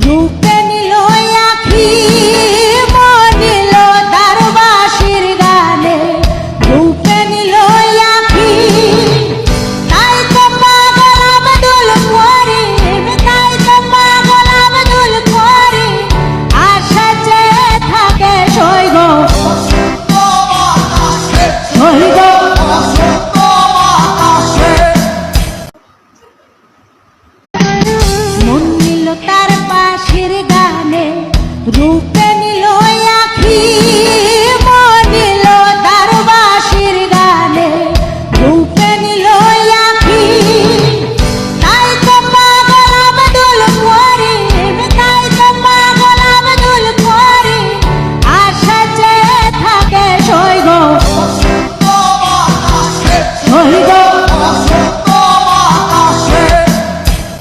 রূপে নিল আখি মন নিল তার বাঁশির গানে, রূপে নিল আখি তাই তো পাগল আব্দুল করিম, তাই তো পাগল আব্দুল করিম আশা চেয়ে থাকে সৈগ সৈগ। মন নিল তার বাঁশির গানে, রূপ